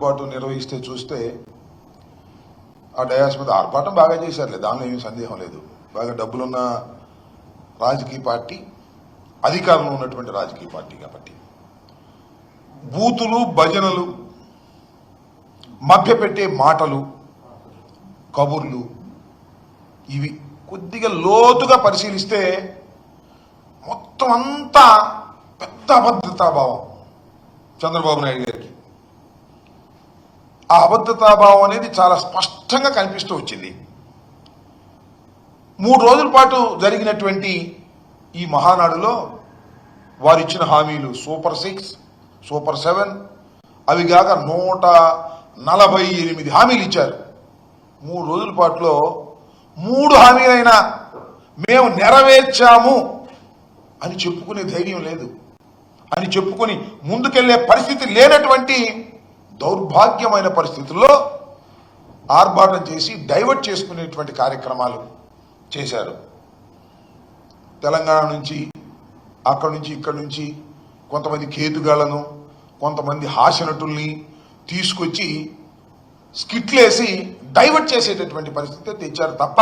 పాటు నిర్వహిస్తే చూస్తే ఆ డయాస్ మీద ఆర్భాటం బాగా చేశారులే, దానిలో ఏమీ సందేహం లేదు. బాగా డబ్బులున్న రాజకీయ పార్టీ, అధికారంలో ఉన్నటువంటి రాజకీయ పార్టీ కాబట్టి బూతులు, భజనలు, మభ్యపెట్టే మాటలు, కబుర్లు, ఇవి కొద్దిగా లోతుగా పరిశీలిస్తే మొత్తం అంతా పెద్ద అభద్రతాభావం చంద్రబాబు నాయుడు గారికి. ఆ అభద్రతాభావం అనేది చాలా స్పష్టంగా కనిపిస్తూ వచ్చింది. 3 రోజుల పాటు జరిగినటువంటి ఈ మహానాడులో వారు ఇచ్చిన హామీలు సూపర్ 6, సూపర్ 7, అవి కాక 148 హామీలు ఇచ్చారు. 3 రోజుల పాటులో 3 హామీలైనా మేము నెరవేర్చాము అని చెప్పుకునే ధైర్యం లేదు, అని చెప్పుకొని ముందుకెళ్లే పరిస్థితి లేనటువంటి దౌర్భాగ్యమైన పరిస్థితుల్లో ఆర్భాటం చేసి డైవర్ట్ చేసుకునేటువంటి కార్యక్రమాలు చేశారు. తెలంగాణ నుంచి, అక్కడి నుంచి, ఇక్కడి నుంచి కొంతమంది కేతుగాళ్లను, కొంతమంది హాస్యనటుల్ని తీసుకొచ్చి స్కిట్లేసి డైవర్ట్ చేసేటటువంటి పరిస్థితి తెచ్చారు తప్ప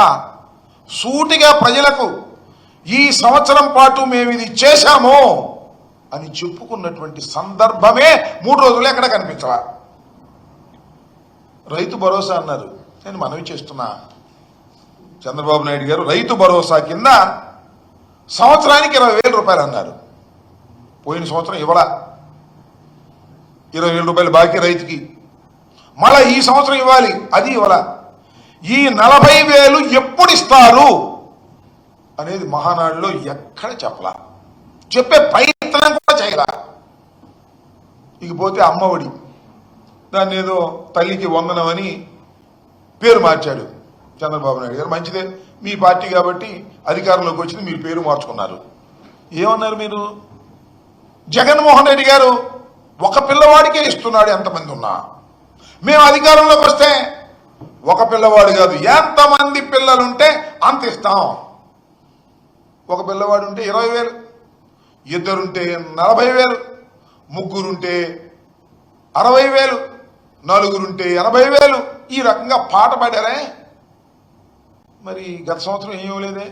సూటిగా ప్రజలకు ఈ సంవత్సరం పాటు మేము ఇది చేశాము అని చెప్పుకున్నటువంటి సందర్భమే 3 రోజులు ఎక్కడ కనిపించలా. రైతు భరోసా అన్నారు. నేను మనవి చేస్తున్నా, చంద్రబాబు నాయుడు గారు రైతు భరోసా కింద సంవత్సరానికి 20,000 రూపాయలు అన్నారు. పోయిన సంవత్సరం ఇవ్వలా, 20,000 రూపాయలు బాకీ రైతుకి. మళ్ళా ఈ సంవత్సరం ఇవ్వాలి, అది ఇవ్వలా. ఈ 40,000 ఎప్పుడు ఇస్తారు అనేది మహానాడులో ఎక్కడ చెప్పలా, చెప్పే ప్రయత్నం కూడా చేయలా. ఇకపోతే అమ్మఒడి, దాన్ని ఏదో తల్లికి వందనం అని పేరు మార్చాడు చంద్రబాబు నాయుడు గారు. మంచిదే, మీ పార్టీ కాబట్టి అధికారంలోకి వచ్చింది, మీరు పేరు మార్చుకున్నారు. ఏమన్నారు మీరు? జగన్మోహన్ రెడ్డి గారు ఒక పిల్లవాడికే ఇస్తున్నాడు ఎంతమంది ఉన్నా, మేము అధికారంలోకి వస్తే ఒక పిల్లవాడు కాదు, ఎంతమంది పిల్లలుంటే అంత ఇస్తాం. ఒక పిల్లవాడు ఉంటే 20,000, ఇద్దరుంటే 40,000, ముగ్గురుంటే 60,000, నలుగురుంటే 80,000. ఈ రకంగా పాట పాడారే. మరి గత సంవత్సరం ఏం ఇవ్వలేదే?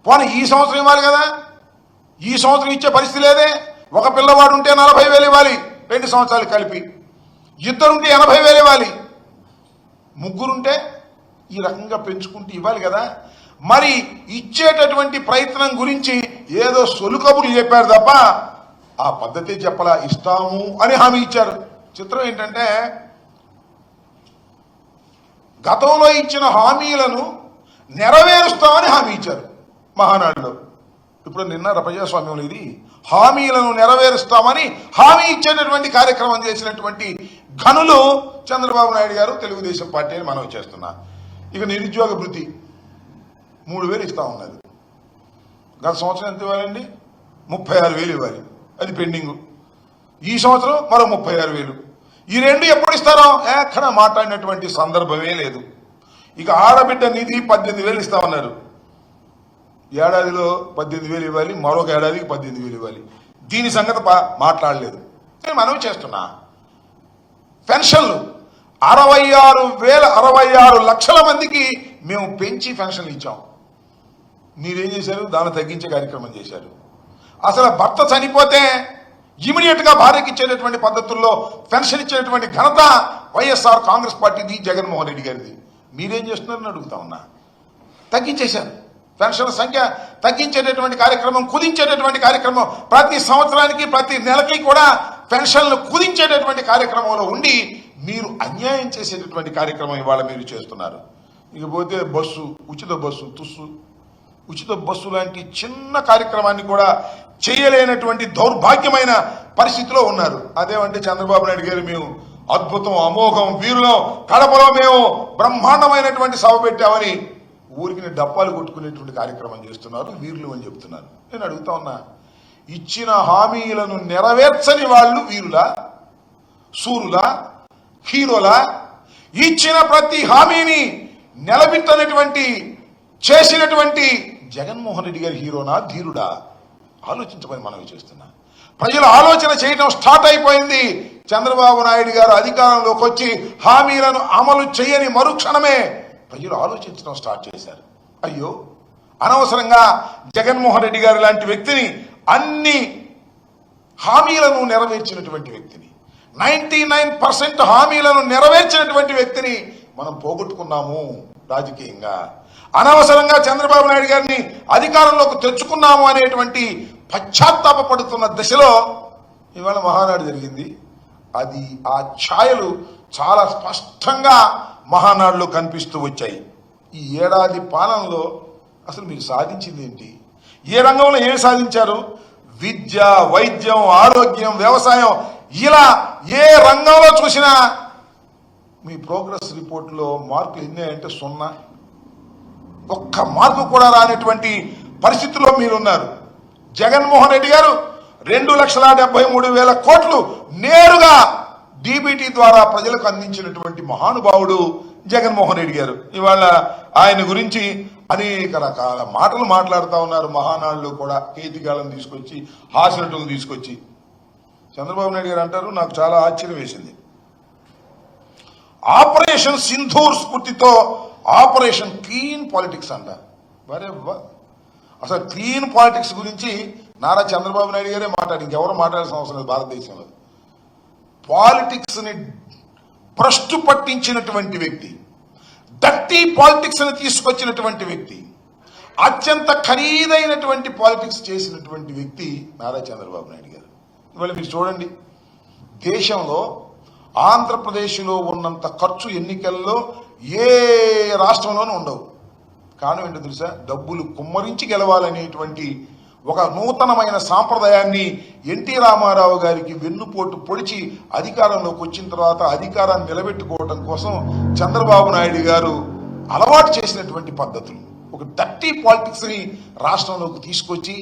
పోనీ ఈ సంవత్సరం ఇవ్వాలి కదా, ఈ సంవత్సరం ఇచ్చే పరిస్థితి లేదే. ఒక పిల్లవాడు ఉంటే 40,000 ఇవ్వాలి 2 సంవత్సరాలు కలిపి, ఇద్దరుంటే 80,000 ఇవ్వాలి, ముగ్గురుంటే ఈ రకంగా పెంచుకుంటూ ఇవ్వాలి కదా. మరి ఇచ్చేటటువంటి ప్రయత్నం గురించి ఏదో సొలుకబులు చెప్పారు తప్ప ఆ పద్ధతి చెప్పలా. ఇస్తాము అని హామీ ఇచ్చారు. చిత్రం ఏంటంటే గతంలో ఇచ్చిన హామీలను నెరవేరుస్తామని హామీ ఇచ్చారు మహానాడులో. ఇప్పుడు నిన్న ప్రజాస్వామ్యంలో ఇది హామీలను నెరవేరుస్తామని హామీ ఇచ్చేటటువంటి కార్యక్రమం చేసినటువంటి ఘనులు చంద్రబాబు నాయుడు గారు, తెలుగుదేశం పార్టీ అని మనం చేస్తున్నా. ఇక నిరుద్యోగ భృతి 3,000 ఇస్తా ఉన్నది. గత సంవత్సరం ఎంత ఇవ్వాలండి? 36,000 ఇవ్వాలి, అది పెండింగ్. ఈ సంవత్సరం మరో 36,000. ఈ రెండు ఎప్పుడు ఇస్తారో ఎక్కడ మాట్లాడినటువంటి సందర్భమే లేదు. ఇక ఆడబిడ్డ నిధి 18,000 ఇస్తామన్నారు. ఏడాదిలో 18,000 ఇవ్వాలి, మరొక ఏడాదికి 18,000 ఇవ్వాలి. దీని సంగతి మాట్లాడలేదు. నేను మనవి చేస్తున్నా, పెన్షన్లు 66 లక్షల మందికి మేము పెంచి పెన్షన్లు ఇచ్చాం. మీరేం చేశారు? దాన్ని తగ్గించే కార్యక్రమం చేశారు. అసలు భర్త చనిపోతే ఇమీడియట్ గా భార్యకి ఇచ్చేటటువంటి పద్ధతుల్లో పెన్షన్ ఇచ్చేటువంటి ఘనత వైఎస్ఆర్ కాంగ్రెస్ పార్టీది, జగన్మోహన్ రెడ్డి గారిది. మీరేం చేస్తున్నారని అడుగుతా ఉన్నా. తగ్గించేశారు. పెన్షన్ల సంఖ్య తగ్గించేటటువంటి కార్యక్రమం, కుదించేటటువంటి కార్యక్రమం, ప్రతి సంవత్సరానికి ప్రతి నెలకి కూడా పెన్షన్లు కుదించేటటువంటి కార్యక్రమంలో ఉండి మీరు అన్యాయం చేసేటటువంటి కార్యక్రమం ఇవాళ మీరు చేస్తున్నారు. ఇకపోతే బస్సు, ఉచిత బస్సు, ఉచిత బస్సు లాంటి చిన్న కార్యక్రమాన్ని కూడా చేయలేనటువంటి దౌర్భాగ్యమైన పరిస్థితిలో ఉన్నారు. అదేమంటే చంద్రబాబు నాయుడు గారు మేము అద్భుతం, అమోఘం, వీరులం, కడపలో మేము బ్రహ్మాండమైనటువంటి సభ పెట్టామని ఊరికి డప్పాలు కొట్టుకునేటువంటి కార్యక్రమం చేస్తున్నారు, వీరులు అని చెప్తున్నారు. నేను అడుగుతా ఉన్నా, ఇచ్చిన హామీలను నెరవేర్చని వాళ్ళు వీరులా, సూరులా, హీరోలా? ఇచ్చిన ప్రతి హామీని నిలబెట్టనటువంటి చేసినటువంటి జగన్మోహన్ రెడ్డి గారి హీరోనా, ధీరుడా? ఆలోచించమని మనవి చేస్తున్నా. ప్రజలు ఆలోచన చేయడం స్టార్ట్ అయిపోయింది. చంద్రబాబు నాయుడు గారు అధికారంలోకి వచ్చి హామీలను అమలు చేయని మరుక్షణమే ప్రజలు ఆలోచించడం స్టార్ట్ చేశారు. అయ్యో, అనవసరంగా జగన్మోహన్ రెడ్డి గారు లాంటి వ్యక్తిని, అన్ని హామీలను నెరవేర్చినటువంటి వ్యక్తిని, 99% హామీలను నెరవేర్చినటువంటి వ్యక్తిని మనం పోగొట్టుకున్నాము రాజకీయంగా. అనవసరంగా చంద్రబాబు నాయుడు గారిని అధికారంలోకి తెచ్చుకున్నాము అనేటువంటి పశ్చాత్తాపడుతున్న దశలో ఇవాళ మహానాడు జరిగింది. అది ఆ ఛాయలు చాలా స్పష్టంగా మహానాడులో కనిపిస్తూ వచ్చాయి. ఈ ఏడాది పాలనలో అసలు మీరు సాధించింది ఏంటి? ఏ రంగంలో ఏం సాధించారు? విద్య, వైద్యం, ఆరోగ్యం, వ్యవసాయం, ఇలా ఏ రంగంలో చూసినా మీ ప్రోగ్రెస్ రిపోర్ట్లో మార్కులు ఎన్ని అంటే 0. ఒక్క మార్కు కూడా రానటువంటి పరిస్థితుల్లో మీరున్నారు. జగన్మోహన్ రెడ్డి గారు 2,73,000 కోట్లు నేరుగా డీబీటీ ద్వారా ప్రజలకు అందించినటువంటి మహానుభావుడు జగన్మోహన్ రెడ్డి గారు. ఇవాళ ఆయన గురించి అనేక రకాల మాటలు మాట్లాడుతూ ఉన్నారు. మహానాడులో కూడా కేతిగాలను తీసుకొచ్చి, హాస్యనటులను తీసుకొచ్చి. చంద్రబాబు నాయుడు గారు అంటారు, నాకు చాలా ఆశ్చర్యం వేసింది, ఆపరేషన్ సింధూర్ స్ఫూర్తితో ఆపరేషన్ క్లీన్ పాలిటిక్స్ అంట. వరే అసలు క్లీన్ పాలిటిక్స్ గురించి నారా చంద్రబాబు నాయుడు గారే మాట్లాడి, ఇంకెవరు మాట్లాడాల్సిన అవసరం లేదు భారతదేశంలో. పాలిటిక్స్ ని భ్రష్టు పట్టించినటువంటి వ్యక్తి, డర్టీ పాలిటిక్స్ ని తీసుకొచ్చినటువంటి వ్యక్తి, అత్యంత ఖరీదైనటువంటి పాలిటిక్స్ చేసినటువంటి వ్యక్తి నారా చంద్రబాబు నాయుడు గారు. ఇవాళ మీరు చూడండి, దేశంలో ఆంధ్రప్రదేశ్లో ఉన్నంత ఖర్చు ఎన్నికల్లో ఏ రాష్ట్రంలోనూ ఉండవు. కారణం ఏంటో తెలుసా? డబ్బులు కుమ్మరించి గెలవాలనేటువంటి ఒక నూతనమైన సాంప్రదాయాన్ని ఎన్టీ రామారావు గారికి వెన్నుపోటు పొడిచి అధికారంలోకి వచ్చిన తర్వాత అధికారాన్ని నిలబెట్టుకోవడం కోసం చంద్రబాబు నాయుడు గారు అలవాటు చేసినటువంటి పద్ధతులు, ఒక డర్టీ పాలిటిక్స్ ని రాష్ట్రంలోకి తీసుకొచ్చి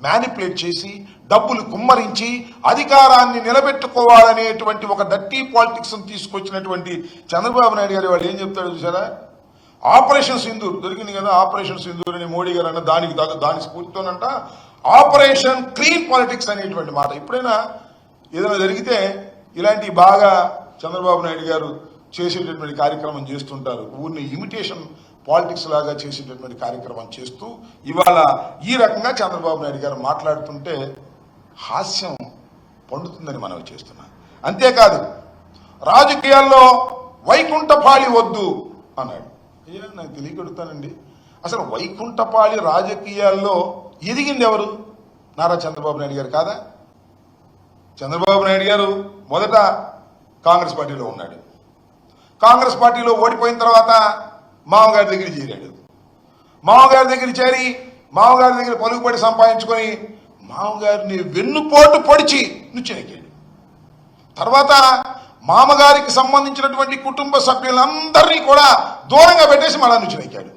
మ్యానిపులేట్ చేసి డబ్బులు కుమ్మరించి అధికారాన్ని నిలబెట్టుకోవాలనేటువంటి ఒక డర్టీ పాలిటిక్స్ తీసుకొచ్చినటువంటి చంద్రబాబు నాయుడు గారు వాళ్ళు ఏం చెప్తాడు చూసారా? ఆపరేషన్ సింధూర్ దొరికింది కదా, ఆపరేషన్ సింధూర్ అని మోడీ గారు అన్న దాని స్ఫూర్తితోనంట ఆపరేషన్ క్లీన్ పాలిటిక్స్ అనేటువంటి మాట. ఎప్పుడైనా ఏదైనా జరిగితే ఇలాంటి బాగా చంద్రబాబు నాయుడు గారు చేసేటటువంటి కార్యక్రమం చేస్తుంటారు. ఊరిని ఇమిటేషన్ పాలిటిక్స్ లాగా చేసేటటువంటి కార్యక్రమం చేస్తూ ఇవాళ ఈ రకంగా చంద్రబాబు నాయుడు గారు మాట్లాడుతుంటే హాస్యం పండుతుందని మనం చేస్తున్నాం. అంతేకాదు, రాజకీయాల్లో వైకుంఠపాళి వద్దు అన్నాడు. నాకు తెలియగడుగుతానండి, అసలు వైకుంఠపాళి రాజకీయాల్లో ఎదిగింది ఎవరు? నారా చంద్రబాబు నాయుడు గారు కాదా? చంద్రబాబు నాయుడు గారు మొదట కాంగ్రెస్ పార్టీలో ఉన్నాడు. కాంగ్రెస్ పార్టీలో ఓడిపోయిన తర్వాత మామగారి దగ్గర చేరాడు. మామగారి దగ్గర చేరి మామగారి దగ్గర పలుకుబడి సంపాదించుకొని మామగారిని వెన్నుపోటు పొడిచి నుచ్చెనెక్కాడు. తర్వాత మామగారికి సంబంధించినటువంటి కుటుంబ సభ్యులందరినీ కూడా దూరంగా పెట్టేసి మళ్ళా నుచ్చెనెక్కాడు.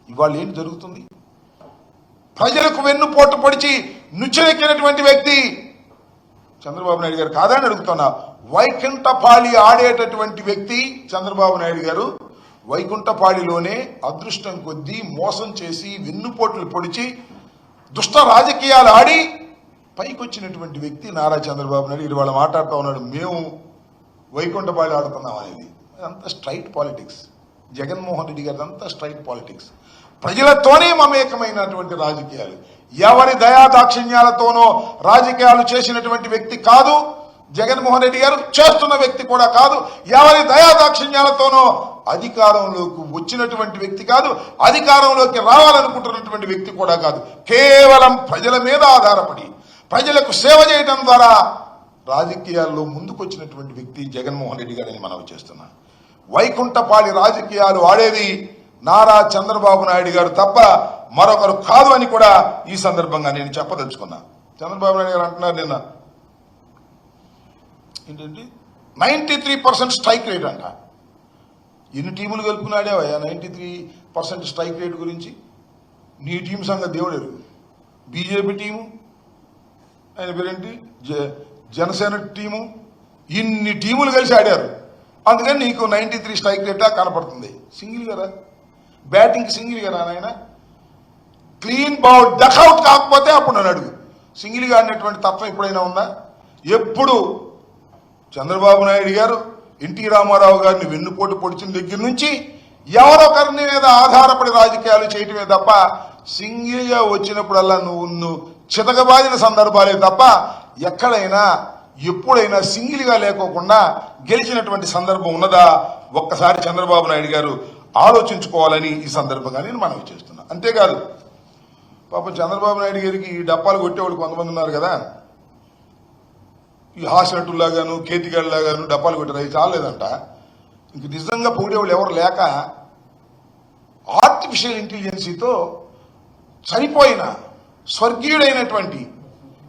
ఇవాళ ఏంటి జరుగుతుంది? ప్రజలకు వెన్నుపోటు పొడిచి నుచ్చెనెక్కినటువంటి వ్యక్తి చంద్రబాబు నాయుడు గారు కాదని అడుగుతున్నా. వైకుంఠపాళి ఆడేటటువంటి వ్యక్తి చంద్రబాబు నాయుడు గారు. వైకుంఠపాళిలోనే అదృష్టం కొద్దీ మోసం చేసి వెన్నుపోట్లు పొడిచి దుష్ట రాజకీయాలు ఆడి పైకొచ్చినటువంటి వ్యక్తి నారా చంద్రబాబు నాయుడు. ఇవాళ మాట్లాడుతూ ఉన్నాడు, మేము వైకుంఠపాళి ఆడుతున్నాం అనేది. అదంతా స్ట్రైట్ పాలిటిక్స్. జగన్మోహన్ రెడ్డి గారి అంతా స్ట్రైట్ పాలిటిక్స్. ప్రజలతోనే మమేకమైనటువంటి రాజకీయాలు. ఎవరి దయాదాక్షిణ్యాలతోనో రాజకీయాలు చేసినటువంటి వ్యక్తి కాదు జగన్మోహన్ రెడ్డి గారు, చేస్తున్న వ్యక్తి కూడా కాదు. ఎవరి దయాదాక్షిణ్యాలతోనో అధికారంలోకి వచ్చినటువంటి వ్యక్తి కాదు, అధికారంలోకి రావాలనుకుంటున్నటువంటి వ్యక్తి కూడా కాదు. కేవలం ప్రజల మీద ఆధారపడి ప్రజలకు సేవ చేయడం ద్వారా రాజకీయాల్లో ముందుకొచ్చినటువంటి వ్యక్తి జగన్మోహన్ రెడ్డి గారిని మనం చేస్తున్నాం. వైకుంఠపాళి రాజకీయాలు ఆడేది నారా చంద్రబాబు నాయుడు గారు తప్ప మరొకరు కాదు అని కూడా ఈ సందర్భంగా నేను చెప్పదలుచుకున్నా. చంద్రబాబు నాయుడు గారు అంటున్నారు నిన్న ఏంటంటే 93% స్ట్రైక్ రేట్ అంట. ఎన్ని టీములు కలుపుకున్నాడేవయ్యా 93% స్ట్రైక్ రేట్ గురించి? నీ టీం సంగతి దేవుడు ఎరుగు. బీజేపీ టీము, ఆయన పేరేంటి, జనసేన టీము, ఇన్ని టీములు కలిసి ఆడారు. అందుకని నీకు 93 స్ట్రైక్ రేటా కనపడుతుంది. సింగిల్ కదా, బ్యాటింగ్ సింగిల్ కదా నాయన. క్లీన్ బౌల్ డక్అవుట్ కాకపోతే అప్పుడు నన్ను అడుగు. సింగిల్గా ఆడినటువంటి తత్వం ఎప్పుడైనా ఉందా? ఎప్పుడు చంద్రబాబు నాయుడు గారు ఎన్టీ రామారావు గారిని వెన్నుపోటు పొడిచిన దగ్గర నుంచి ఎవరొకరిని మీద ఆధారపడి రాజకీయాలు చేయటమే తప్ప సింగిల్గా వచ్చినప్పుడల్లా నువ్వు చితకబాదిన సందర్భాలే తప్ప ఎక్కడైనా ఎప్పుడైనా సింగిల్గా లేకోకుండా గెలిచినటువంటి సందర్భం ఉన్నదా? ఒక్కసారి చంద్రబాబు నాయుడు గారు ఆలోచించుకోవాలని ఈ సందర్భంగా నేను మనవి చేస్తున్నా. అంతేకాదు పాపం చంద్రబాబు నాయుడు గారికి డప్పాలు కొట్టేవాళ్ళు కొంతమంది ఉన్నారు కదా, ఈ హాస్యనటుల్లాగాను కేతిగాడిలాగాను డప్పాలు కొట్టారు, అవి చాలేదంట. ఇంక నిజంగా పొగిడేవాళ్ళు ఎవరు లేక ఆర్టిఫిషియల్ ఇంటెలిజెన్సీతో చనిపోయిన స్వర్గీయుడైనటువంటి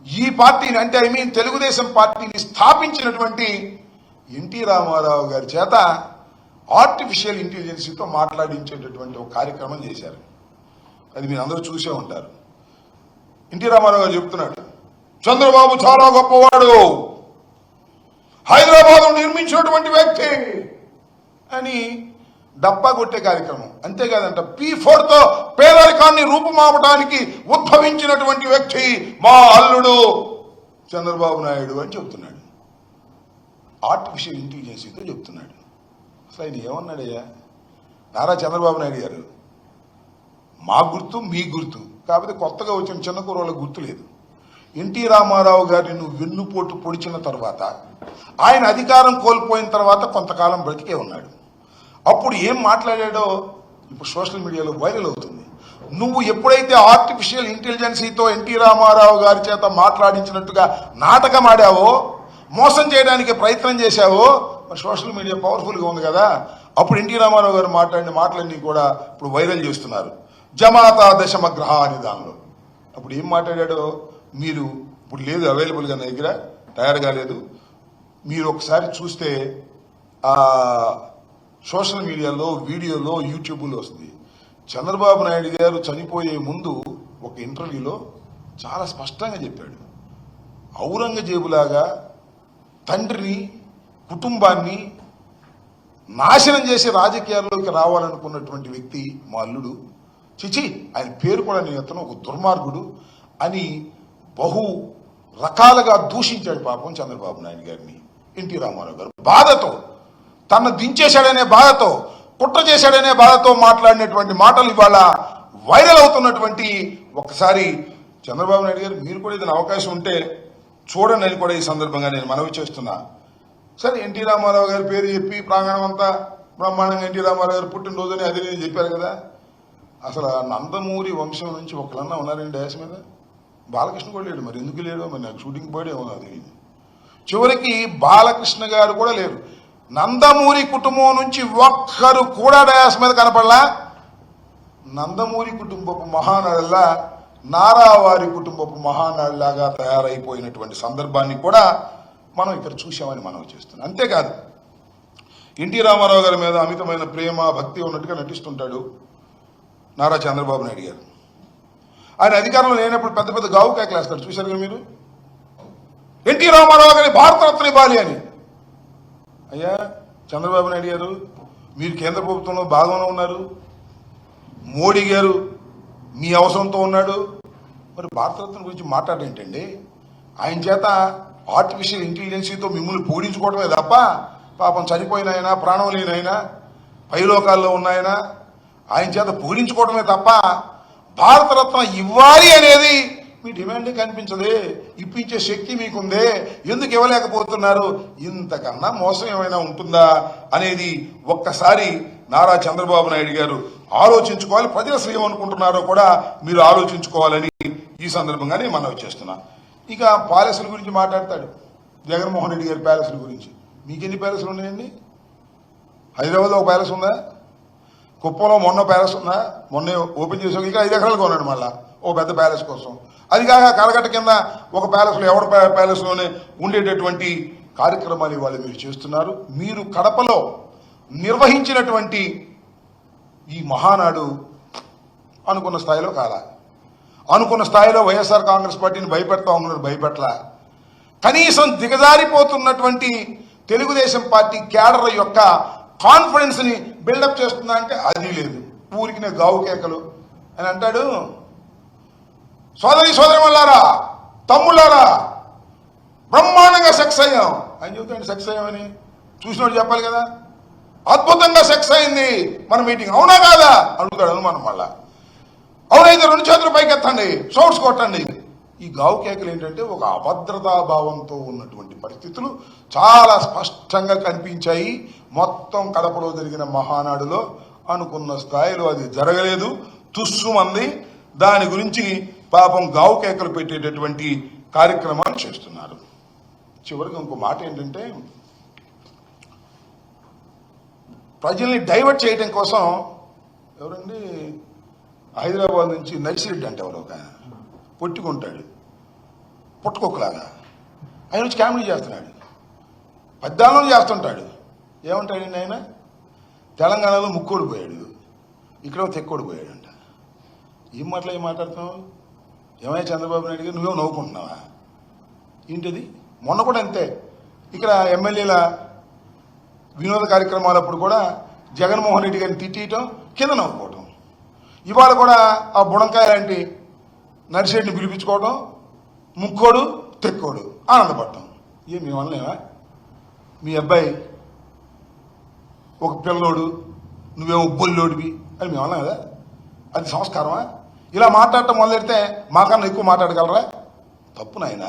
ఈ పార్టీని అంటే తెలుగుదేశం పార్టీని స్థాపించినటువంటి ఎన్టీ రామారావు గారి చేత ఆర్టిఫిషియల్ ఇంటెలిజెన్సీతో మాట్లాడించేటటువంటి ఒక కార్యక్రమం చేశారు. అది మీరు అందరూ చూసే ఉంటారు. ఎన్టీ రామారావు గారు చెప్తున్నాడు, చంద్రబాబు చాలా గొప్పవాడు, హైదరాబాద్ నిర్మించినటువంటి వ్యక్తి అని డబ్బా కొట్టే కార్యక్రమం. అంతేకాదంట P4తో పేదరికాన్ని రూపుమాపడానికి ఉద్భవించినటువంటి వ్యక్తి మా అల్లుడు చంద్రబాబు నాయుడు అని చెప్తున్నాడు. ఆర్టిఫిషియల్ ఇంటెలిజెన్సీతో చెప్తున్నాడు. అసలు ఆయన ఏమన్నాడయ్యా? నారా చంద్రబాబు నాయుడు గారు, మా గుర్తు మీ గుర్తు, కాకపోతే కొత్తగా వచ్చిన చిన్న కూరలకు గుర్తు లేదు. ఎన్టీ రామారావు గారిని నువ్వు వెన్నుపోటు పొడిచిన తర్వాత ఆయన అధికారం కోల్పోయిన తర్వాత కొంతకాలం బ్రతికే ఉన్నాడు. అప్పుడు ఏం మాట్లాడాడో ఇప్పుడు సోషల్ మీడియాలో వైరల్ అవుతుంది. నువ్వు ఎప్పుడైతే ఆర్టిఫిషియల్ ఇంటెలిజెన్సీతో ఎన్టీ రామారావు గారి చేత మాట్లాడించినట్టుగా నాటకం ఆడావో, మోసం చేయడానికి ప్రయత్నం చేశావో, సోషల్ మీడియా పవర్ఫుల్గా ఉంది కదా, అప్పుడు ఎన్టీ రామారావు గారు మాట్లాడిన మాటలన్నీ కూడా ఇప్పుడు వైరల్ చేస్తున్నారు. జమాతా దశమగ్రహ అని దానిలో అప్పుడు ఏం మాట్లాడాడో మీరు ఇప్పుడు లేదు, అవైలబుల్గా నా దగ్గర తయారుగా లేదు. మీరు ఒకసారి చూస్తే సోషల్ మీడియాలో వీడియోలో యూట్యూబ్లో వస్తుంది. చంద్రబాబు నాయుడు గారు చనిపోయే ముందు ఒక ఇంటర్వ్యూలో చాలా స్పష్టంగా చెప్పాడు, ఔరంగజేబులాగా తండ్రిని కుటుంబాన్ని నాశనం చేసి రాజకీయాల్లోకి రావాలనుకున్నటువంటి వ్యక్తి మా అల్లుడు, చిచి ఆయన పేరు కూడా నేను ఎత్తను, ఒక దుర్మార్గుడు అని బహు రకాలుగా దూషించాడు పాపం చంద్రబాబు నాయుడు గారిని ఎన్టీ రామారావు గారు. బాధతో, తన దించేశాడనే బాధతో, కుట్ర చేశాడనే బాధతో మాట్లాడినటువంటి మాటలు ఇవాళ వైరల్ అవుతున్నటువంటి. ఒక్కసారి చంద్రబాబు నాయుడు గారు మీరు కూడా ఏదైనా అవకాశం ఉంటే చూడండి అని కూడా ఈ సందర్భంగా నేను మనవి చేస్తున్నా. సరే, ఎన్టీ రామారావు గారి పేరు చెప్పి ప్రాంగణం అంతా బ్రహ్మాండంగా ఎన్టీ రామారావు గారు పుట్టినరోజుని అది నేను చెప్పారు కదా. అసలు నందమూరి వంశం నుంచి ఒకళ్ళన్నా ఉన్నారండి డ్యాస్ మీద? బాలకృష్ణ కూడా లేడు, మరి ఎందుకు లేడు, మరి నాకు షూటింగ్ పోయాడు ఏమో అది. చివరికి బాలకృష్ణ గారు కూడా లేరు. నందమూరి కుటుంబం నుంచి ఒక్కరు కూడా డయాస్ మీద కనపడలా. నందమూరి కుటుంబపు మహానాడులా నారావారి కుటుంబపు మహానాడులాగా తయారైపోయినటువంటి సందర్భాన్ని కూడా మనం ఇక్కడ చూసామని మనం చేస్తున్నాం. అంతేకాదు, ఎన్టీ రామారావు గారి మీద అమితమైన ప్రేమ భక్తి ఉన్నట్టుగా నటిస్తుంటాడు నారా చంద్రబాబు నాయుడు గారు. ఆయన అధికారంలో లేనప్పుడు పెద్ద పెద్ద గావు కేకలేస్తాడు, చూశారు కదా మీరు. ఎన్టీ రామారావు గారి భారతరత్న ఇవ్వాలి అని. అయ్యా చంద్రబాబు నాయుడు గారు, మీరు కేంద్ర ప్రభుత్వంలో భాగంలో ఉన్నారు, మోడీ గారు మీ అవసరంతో ఉన్నాడు, మరి భారతరత్న గురించి మాట్లాడేంటండి? ఆయన చేత ఆర్టిఫిషియల్ ఇంటెలిజెన్సీతో మిమ్మల్ని పోడించుకోవడమే తప్ప పాపం చనిపోయిన ఆయన, ప్రాణం లేనైనా, పైలోకాల్లో ఉన్నాయన ఆయన చేత పోడించుకోవడమే తప్ప భారతరత్న ఇవ్వాలి అనేది మీ డిమాండే కనిపించదే. ఇప్పించే శక్తి మీకుందే, ఎందుకు ఇవ్వలేకపోతున్నారు? ఇంతకన్నా మోసం ఏమైనా ఉంటుందా అనేది ఒక్కసారి నారా చంద్రబాబు నాయుడు గారు ఆలోచించుకోవాలి. ప్రజలు అసలు ఏమనుకుంటున్నారో కూడా మీరు ఆలోచించుకోవాలని ఈ సందర్భంగానే మనవి చేస్తున్నా. ఇక ప్యాలెస్ల గురించి మాట్లాడతాడు జగన్మోహన్ రెడ్డి గారి. ప్యాలెస్ల గురించి మీకెన్ని ప్యాలెస్లు ఉన్నాయండి? హైదరాబాద్లో ఒక ప్యాలెస్ ఉందా? కుప్పంలో మొన్న ప్యాలెస్ ఉందా? మొన్నే ఓపెన్ చేసాం. ఇక 5 ఎకరాలు కొన్నాడు మళ్ళా ఓ పెద్ద ప్యాలెస్ కోసం. అది కాక కలగట్ట కింద ఒక ప్యాలెస్లో ఎవరి ప్యాలెస్లోనే ఉండేటటువంటి కార్యక్రమాలు ఇవాళ మీరు చేస్తున్నారు. మీరు కడపలో నిర్వహించినటువంటి ఈ మహానాడు అనుకున్న స్థాయిలో కాలా. అనుకున్న స్థాయిలో వైఎస్ఆర్ కాంగ్రెస్ పార్టీని భయపెడతా ఉన్నారు, భయపెట్టలా. కనీసం దిగజారిపోతున్నటువంటి తెలుగుదేశం పార్టీ క్యాడర్ యొక్క కాన్ఫిడెన్స్ ని బిల్డప్ చేస్తుందా అంటే అది లేదు. ఊరికినే గావు కేకలు అని అంటాడు. సోదరి వల్లారా, తమ్ముళ్ళారా బ్రహ్మాండంగా సెక్స్ అయ్యాం ఆయన చెబుతాండి సెక్స్ అయ్యామని చూసినోడు చెప్పాలి కదా. అద్భుతంగా సెక్స్ అయింది మన మీటింగ్, అవునా కాదా అడుగుతాడు అనుమానం. మళ్ళా అవునైతే 2 చేతులు పైకి ఎత్తండి, షౌట్స్ కొట్టండి. ఈ గావు కేకలు ఏంటంటే ఒక అభద్రతా భావంతో ఉన్నటువంటి పరిస్థితులు చాలా స్పష్టంగా కనిపించాయి. మొత్తం కడపలో జరిగిన మహానాడులో అనుకున్న స్థాయిలో అది జరగలేదు, తుస్సుమంది. దాని గురించి పాపం గావు కేకలు పెట్టేటటువంటి కార్యక్రమాలు చేస్తున్నారు. చివరికి ఇంకో మాట ఏంటంటే, ప్రజల్ని డైవర్ట్ చేయడం కోసం ఎవరండి హైదరాబాద్ నుంచి నర్సిరెడ్డి అంటే ఎవరో ఒక పొట్టుకుంటాడు, పుట్టుకొక్కలాగా ఆయన వచ్చి కామెడీ చేస్తున్నాడు, పద్దాలను చేస్తుంటాడు. ఏమంటాడండి ఆయన, తెలంగాణలో ముక్కోడు పోయాడు, ఇక్కడ తెక్కోడు పోయాడంట. ఏం మాట్లాడుతున్నావు? ఏమైనా చంద్రబాబు నాయుడు గారు నువ్వేమో నవ్వుకుంటున్నావా ఏంటిది? మొన్న కూడా అంతే, ఇక్కడ ఎమ్మెల్యేల వినోద కార్యక్రమాలప్పుడు కూడా జగన్మోహన్ రెడ్డి గారిని తిట్టడం, కింద నవ్వుకోవటం. ఇవాళ కూడా ఆ బుడంకాయ లాంటి నర్సిరెడ్డిని పిలిపించుకోవడం, ముక్కోడు తెక్కోడు ఆనందపడటం. మీ వల్లనేవా? మీ అబ్బాయి ఒక పిల్లోడు, నువ్వేమో బొల్లోడివి అని మేము అన్నాం కదా, అది సంస్కారమా? ఇలా మాట్లాడటం మొదలెడితే మాకన్నా ఎక్కువ మాట్లాడగలరా? తప్పు నాయన.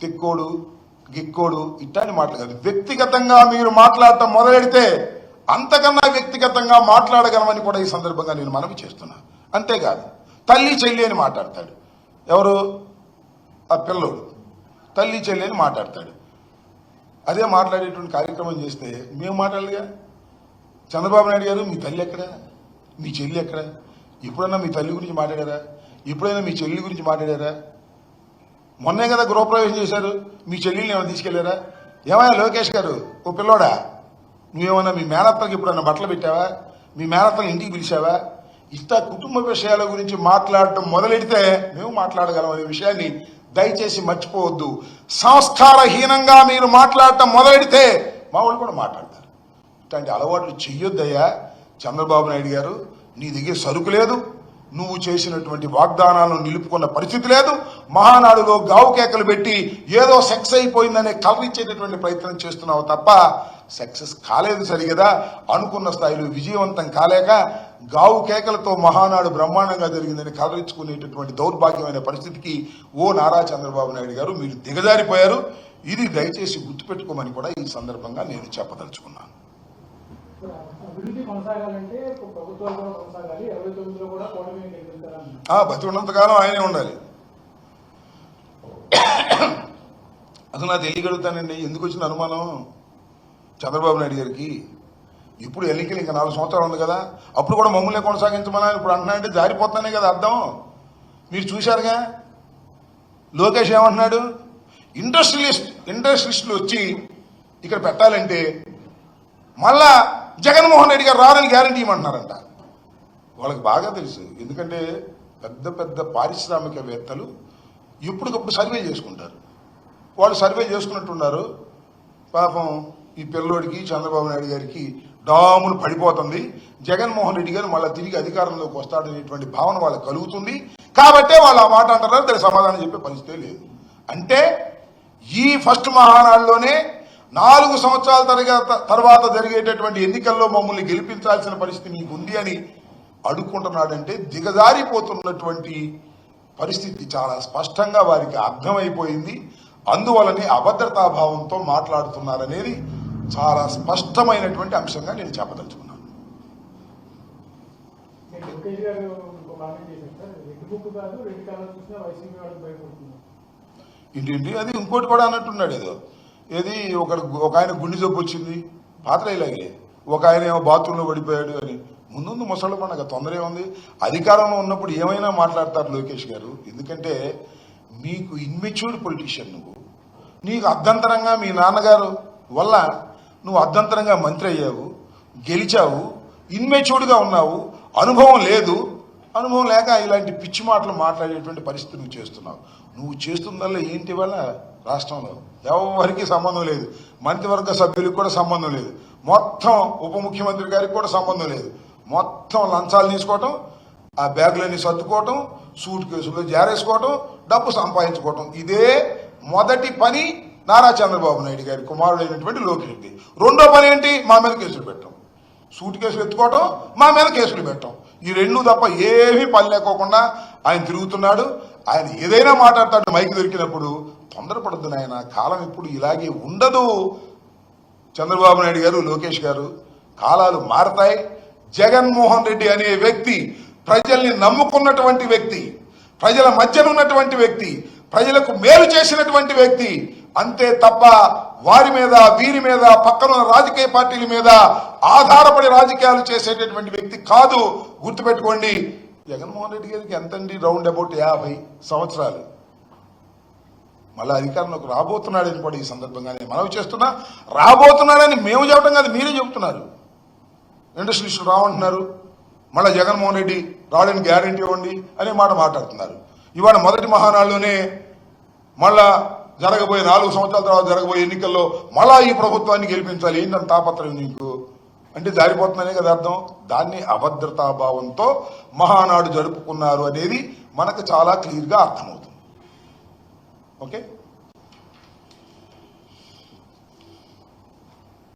తెక్కోడు గిక్కోడు ఇట్లాంటి మాటలు కాదు. వ్యక్తిగతంగా మీరు మాట్లాడటం మొదలెడితే అంతకన్నా వ్యక్తిగతంగా మాట్లాడగలమని కూడా ఈ సందర్భంగా నేను మనవి చేస్తున్నా. అంతేకాదు తల్లి చెల్లి అని మాట్లాడతాడు. ఎవరు? ఆ పిల్లోడు తల్లి చెల్లి అని మాట్లాడతాడు. అదే మాట్లాడేటువంటి కార్యక్రమం చేస్తే మేము మాట్లాడలేగా. చంద్రబాబు నాయుడు గారు మీ తల్లి ఎక్కడ, మీ చెల్లి ఎక్కడ? ఎప్పుడైనా మీ తల్లి గురించి మాట్లాడారా? ఎప్పుడైనా మీ చెల్లి గురించి మాట్లాడారా? మొన్నే కదా గృహప్రవేశం చేశారు, మీ చెల్లిని ఏమైనా తీసుకెళ్లారా? ఏమయ్యా లోకేష్ గారు, ఓ పిల్లోడా, నువ్వేమన్నా మీ మేనత్తలకు ఎప్పుడన్నా బట్టలు పెట్టావా? మీ మేనత్తలు ఇంటికి పిలిచావా? ఇట్లా కుటుంబ విషయాల గురించి మాట్లాడటం మొదలెడితే మేము మాట్లాడగలం అనే విషయాన్ని దయచేసి మర్చిపోవద్దు. సంస్కారహీనంగా మీరు మాట్లాడటం మొదలెడితే మా వాళ్ళు కూడా మాట్లాడతారు. ఇట్లాంటి అలవాట్లు చెయ్యొద్దయ్యా. చంద్రబాబు నాయుడు గారు, నీ దగ్గర సరుకు లేదు, నువ్వు చేసినటువంటి వాగ్దానాలను నిలుపుకున్న పరిస్థితి లేదు. మహానాడులో గావు కేకలు పెట్టి ఏదో సెక్స్ అయిపోయిందనే కలర్ ఇచ్చేటటువంటి ప్రయత్నం చేస్తున్నావు తప్ప సక్సెస్ కాలేదు సరిగదా. అనుకున్న స్థాయిలో విజయవంతం కాలేక గావు కేకలతో మహానాడు బ్రహ్మాండంగా జరిగిందని కలర్ ఇచ్చుకునేటటువంటి దౌర్భాగ్యమైన పరిస్థితికి ఓ నారా చంద్రబాబు నాయుడు గారు మీరు దిగజారిపోయారు. ఇది దయచేసి గుర్తుపెట్టుకోమని కూడా ఈ సందర్భంగా నేను చెప్పదలుచుకున్నాను. అభివృద్ధి కొనసాగాలంటే ప్రభుత్వాలు కూడా కొనసాగాలి. 29లో కూడా కూటమి బతికున్నంతకాలం ఆయనే ఉండాలి. అసలు నాకు తెలియగలుగుతానండి ఎందుకు వచ్చిన అనుమానం చంద్రబాబు నాయుడు గారికి. ఇప్పుడు ఎన్నికలు ఇంకా 4 సంవత్సరాలు ఉంది కదా, అప్పుడు కూడా మమ్మల్ని కొనసాగించమని ఇప్పుడు అంటున్నాడంటే జారిపోతానే కదా అర్థం. మీరు చూశారుగా లోకేష్ ఏమంటున్నాడు, ఇండస్ట్రియలిస్టులు వచ్చి ఇక్కడ పెట్టాలంటే మళ్ళా జగన్మోహన్ రెడ్డి గారు రారని గ్యారంటీ ఇవ్వమంటున్నారంట. వాళ్ళకి బాగా తెలుసు, ఎందుకంటే పెద్ద పెద్ద పారిశ్రామికవేత్తలు ఎప్పటికప్పుడు సర్వే చేసుకుంటారు. వాళ్ళు సర్వే చేసుకున్నట్టున్నారు. పాపం ఈ పిల్లోడికి చంద్రబాబు నాయుడు గారికి డాములు పడిపోతుంది, జగన్మోహన్ రెడ్డి గారు మళ్ళీ తిరిగి అధికారంలోకి వస్తాడనేటువంటి భావన వాళ్ళకి కలుగుతుంది. కాబట్టే వాళ్ళు ఆ మాట అంటారు, దానికి సమాధానం చెప్పే పరిస్థితే లేదు. అంటే ఈ ఫస్ట్ మహానాడులోనే 4 సంవత్సరాల తర్వాత జరిగేటటువంటి ఎన్నికల్లో మమ్మల్ని గెలిపించాల్సిన పరిస్థితి మీకు ఉంది అని అడుక్కుంటున్నాడంటే దిగజారిపోతున్నటువంటి పరిస్థితి చాలా స్పష్టంగా వారికి అర్థమైపోయింది. అందువలనే అభద్రతాభావంతో మాట్లాడుతున్నారనేది చాలా స్పష్టమైనటువంటి అంశంగా నేను చెప్పదలుచుకున్నాను. ఇంటి అది ఇంకోటి కూడా అన్నట్టున్నాడు ఏదో, ఏది ఒక ఆయన గుండె జబ్బు వచ్చింది, పాత్ర ఇలాగే, ఒక ఆయన ఏమో బాత్రూంలో పడిపోయాడు అని. ముందు ముసలి పండగ తొందర ఏముంది, అధికారంలో ఉన్నప్పుడు ఏమైనా మాట్లాడతారు లోకేష్ గారు. ఎందుకంటే మీకు ఇన్మెచ్యూర్డ్ పొలిటీషియన్ నువ్వు, నీకు అర్ధంతరంగా మీ నాన్నగారు వల్ల నువ్వు అర్ధంతరంగా మంత్రి అయ్యావు, గెలిచావు, ఇన్మెచ్యూర్డ్గా ఉన్నావు, అనుభవం లేదు. అనుభవం లేక ఇలాంటి పిచ్చి మాటలు మాట్లాడేటువంటి పరిస్థితి నువ్వు చేస్తున్నావు. నువ్వు చేస్తుందల్లా ఏంటి వల్ల రాష్ట్రంలో ఎవరికి సంబంధం లేదు, మంత్రివర్గ సభ్యులకు కూడా సంబంధం లేదు, మొత్తం ఉప ముఖ్యమంత్రి గారికి కూడా సంబంధం లేదు. మొత్తం లంచాలు తీసుకోవటం, ఆ బ్యాగులన్నీ సర్దుకోవటం, సూట్ కేసుల్లో జారేసుకోవటం, డబ్బు సంపాదించుకోవటం. ఇదే మొదటి పని నారా చంద్రబాబు నాయుడు గారి కుమారుడైనటువంటి లోకేష్ రెడ్డి. రెండో పని ఏంటి? మా మీద కేసులు పెట్టడం, సూట్ కేసులు ఎత్తుకోవటం, మా మీద కేసులు పెట్టడం. ఈ రెండు తప్ప ఏమీ పని లేకోకుండా ఆయన తిరుగుతున్నాడు. ఆయన ఏదైనా మాట్లాడతాడు మైకి దొరికినప్పుడు. తొందరపడద్దు నాయన, కాలం ఇప్పుడు ఇలాగే ఉండదు. చంద్రబాబు నాయుడు గారు, లోకేష్ గారు, కాలాలు మారతాయి. జగన్మోహన్ రెడ్డి అనే వ్యక్తి ప్రజల్ని నమ్ముకున్నటువంటి వ్యక్తి, ప్రజల మధ్యన ఉన్నటువంటి వ్యక్తి, ప్రజలకు మేలు చేసినటువంటి వ్యక్తి. అంతే తప్ప వారి మీద, వీరి మీద, పక్కన రాజకీయ పార్టీల మీద ఆధారపడి రాజకీయాలు చేసేటటువంటి వ్యక్తి కాదు. గుర్తుపెట్టుకోండి. జగన్మోహన్ రెడ్డి గారికి ఎంతండి? రౌండ్ అబౌట్ 50 సంవత్సరాలు. మళ్ళీ అధికారంలోకి రాబోతున్నాడని కూడా ఈ సందర్భంగా నేను మనవి చేస్తున్నా. రాబోతున్నాడని మేము చెప్పడం కాదు, మీరే చెబుతున్నారు. ఇండస్ట్రియలిస్టులు రావంటున్నారు, మళ్ళీ జగన్మోహన్ రెడ్డి రావడానికి గ్యారంటీ ఇవ్వండి అనే మాట మాట్లాడుతున్నారు. ఇవాళ మొదటి మహానాడులోనే మళ్ళా జరగబోయే 4 సంవత్సరాల తర్వాత జరగబోయే ఎన్నికల్లో మళ్ళా ఈ ప్రభుత్వాన్ని గెలిపించాలి. ఏంటంటే తాపత్రయం నీకు అంటే జారిపోతుందనే కదా అర్థం. దాన్ని అభద్రతాభావంతో మహానాడు జరుపుకున్నారు అనేది మనకు చాలా క్లియర్గా అర్థమవుతుంది. ఓకే.